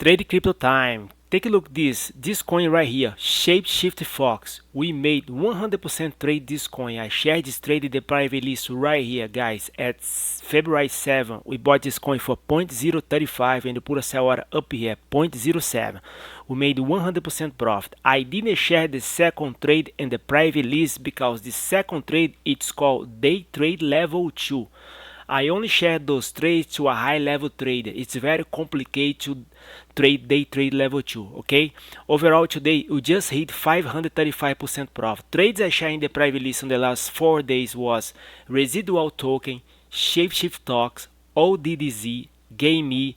Trade crypto time. Take a look at this coin right here, Shapeshift Fox. We made 100% trade this coin. I shared this trade in the private list right here, guys. At February 7, we bought this coin for 0.035 and put a sell order up here, 0.07. We made 100% profit. I didn't share the second trade in the private list because the second trade it's called day trade level 2. I only share those trades to a high level trader. It's very complicated to trade day trade level 2, okay? Overall today we just hit 535% profit. Trades I share in the private list in the last 4 days was residual token, shapeshift stocks, ODDZ, GameE,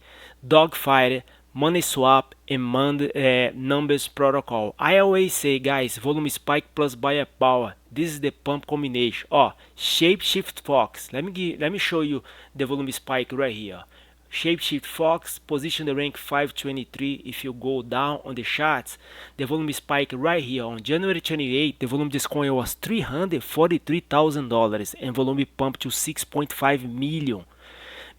Dogfighter, money swap and numbers protocol. I always say, guys, volume spike plus buyer power. This is the pump combination. Shapeshift Fox. Let me show you the volume spike right here. Shapeshift Fox position the rank 523. If you go down on the charts, the volume spike right here on January 28, the volume of this coin was $343,000 and volume pumped to 6.5 million.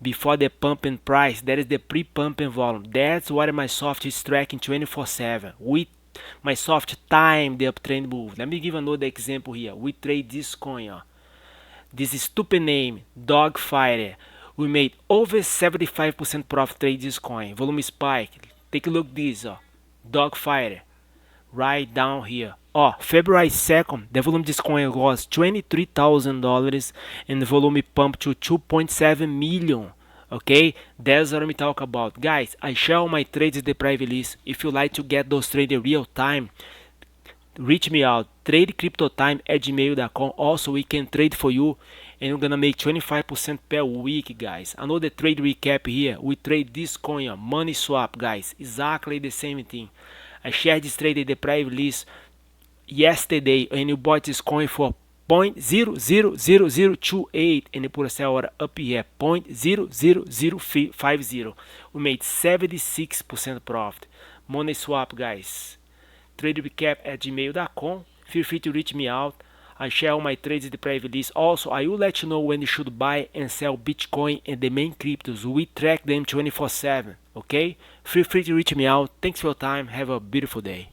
Before the pump in price, that is the pre-pumping volume. That's what my soft is tracking 24/7. My soft time the uptrend move. Let me give another example here. We trade this coin. This stupid name, Dogfighter. We made over 75% profit trade this coin. Volume spike. Take a look at this. Dogfighter. Right down here. February 2nd, the volume of this coin was $23,000 and the volume pumped to 2.7 million. Okay, that's what I'm talking about. Guys, I share all my trades in the private list. If you like to get those trades in real time, reach me out. tradecryptotime@gmail.com. Also, we can trade for you and you're gonna make 25% per week, guys. Another trade recap here. We trade this coin, money swap, guys. Exactly the same thing. I shared this trade in the private list yesterday and you bought this coin for 0.00028 and you put a sell order up here 0.00050. We made 76% profit. Money swap, guys. Trade recap at gmail.com. Feel free to reach me out. I share all my trades in the private list. Also, I will let you know when you should buy and sell Bitcoin and the main cryptos. We track them 24/7. Okay? Feel free to reach me out. Thanks for your time. Have a beautiful day.